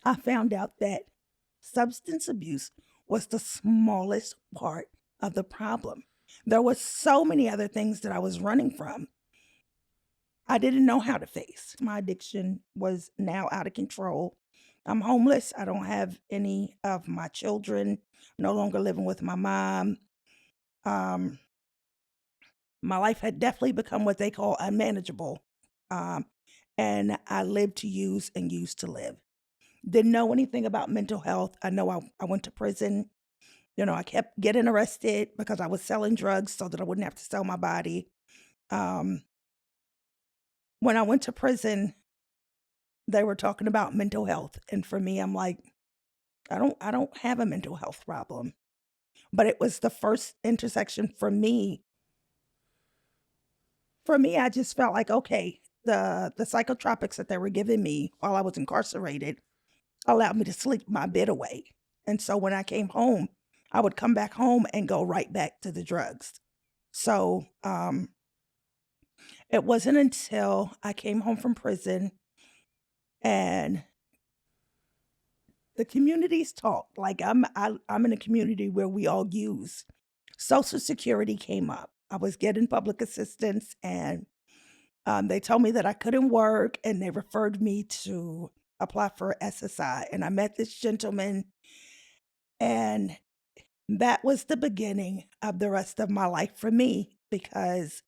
I found out that substance abuse was the smallest part of the problem. There was so many other things that I was running from. I didn't know how to face. My addiction was now out of control. I'm homeless. I don't have any of my children, no longer living with my mom. Um, my life had definitely become what they call unmanageable. Um, and I lived to use and used to live. Didn't know anything about mental health. I know I went to prison. I kept getting arrested because I was selling drugs so that I wouldn't have to sell my body. Um, when I went to prison, they were talking about mental health. And for me, I'm like, I don't have a mental health problem. But it was the first intersection for me. For me, I just felt like, okay, the psychotropics that they were giving me while I was incarcerated allowed me to sleep my bed away. And so when I came home, I would come back home and go right back to the drugs. So it wasn't until I came home from prison and the communities talk. Like I'm in a community where we all use. Social Security came up. I was getting public assistance, and they told me that I couldn't work, and they referred me to apply for SSI. And I met this gentleman, and that was the beginning of the rest of my life for me, because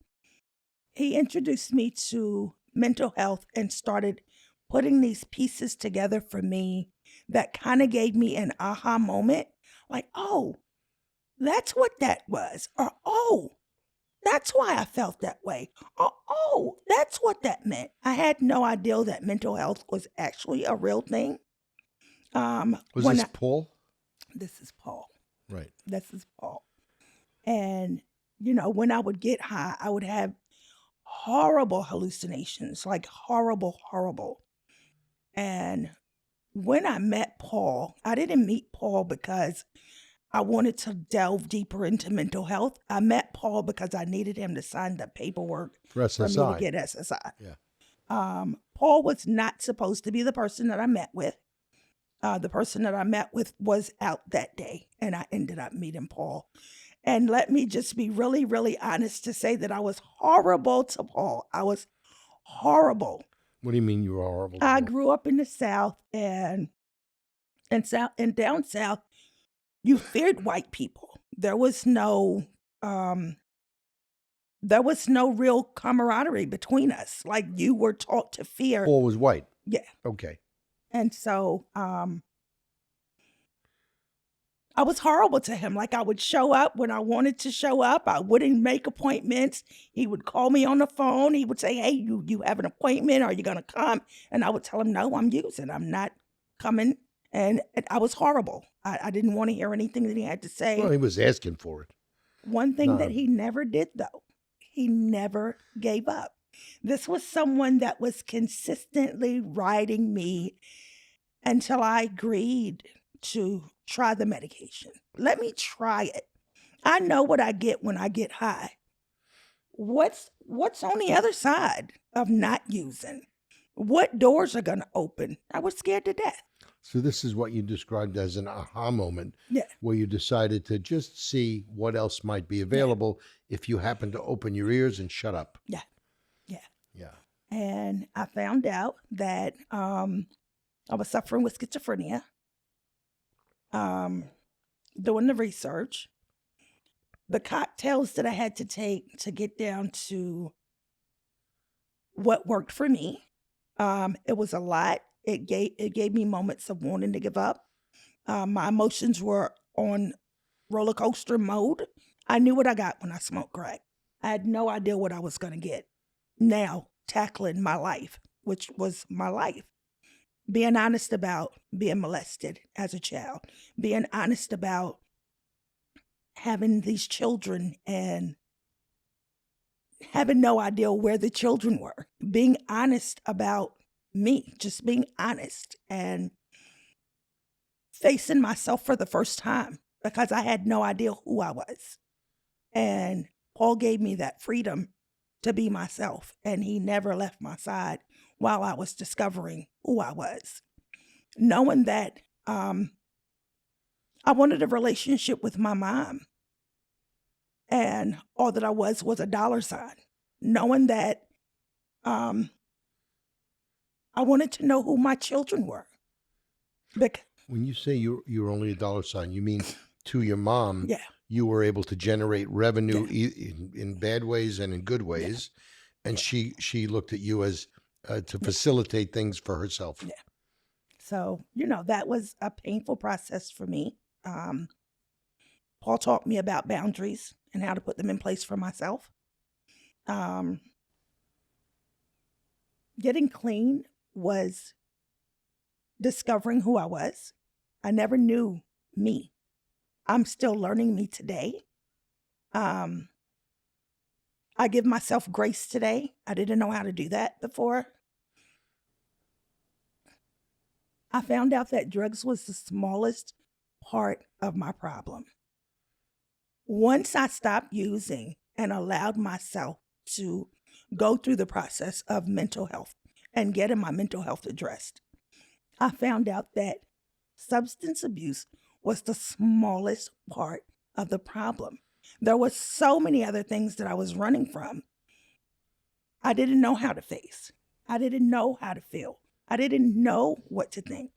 he introduced me to mental health and started putting these pieces together for me that kind of gave me an aha moment. Like, oh, that's what that was. Or, oh, that's why I felt that way. Or, oh, that's what that meant. I had no idea that mental health was actually a real thing. Was this Paul? This is Paul. Right. This is Paul. And, when I would get high, I would have horrible hallucinations, like horrible, horrible. And when I met Paul, I didn't meet Paul because I wanted to delve deeper into mental health. I met Paul because I needed him to sign the paperwork For SSI. for me to get SSI. Yeah. Paul was not supposed to be the person that I met with. The person that I met with was out that day, and I ended up meeting Paul. And let me just be really, really honest to say that I was horrible to Paul. I was horrible. What do you mean you were horrible? I grew up in the South, and down South, you feared white people. There was no real camaraderie between us. Like, you were taught to fear. Paul was white. Yeah. Okay. And so I was horrible to him. Like, I would show up when I wanted to show up. I wouldn't make appointments. He would call me on the phone. He would say, hey, you have an appointment. Are you going to come? And I would tell him, no, I'm using. I'm not coming. And I was horrible. I didn't want to hear anything that he had to say. Well, he was asking for it. One thing that he never did, though, he never gave up. This was someone that was consistently riding me until I agreed to try the medication. Let me try it. I know what I get when I get high. What's on the other side of not using? What doors are going to open? I was scared to death. So this is what you described as an aha moment, where you decided to just see what else might be available if you happen to open your ears and shut up. Yeah. Yeah. And I found out that I was suffering with schizophrenia. Doing the research, the cocktails that I had to take to get down to what worked for me, it was a lot. It gave me moments of wanting to give up. My emotions were on roller coaster mode. I knew what I got when I smoked crack. I had no idea what I was going to get. Now, tackling my life, which was my life. Being honest about being molested as a child. Being honest about having these children and having no idea where the children were. Being honest about me, just being honest and facing myself for the first time because I had no idea who I was. And Paul gave me that freedom to be myself, and he never left my side while I was discovering who I was. knowing that I wanted a relationship with my mom, and all that I was a dollar sign. Knowing that I wanted to know who my children were. When you say you're only a dollar sign, you mean to your mom, Yeah. you were able to generate revenue in bad ways and in good ways, and she looked at you as to facilitate things for herself. Yeah. So, that was a painful process for me. Paul taught me about boundaries and how to put them in place for myself. Getting clean was discovering who I was. I never knew me. I'm still learning me today. I give myself grace today. I didn't know how to do that before. I found out that drugs was the smallest part of my problem. Once I stopped using and allowed myself to go through the process of mental health and getting my mental health addressed, I found out that substance abuse was the smallest part of the problem. There were so many other things that I was running from. I didn't know how to face. I didn't know how to feel. I didn't know what to think.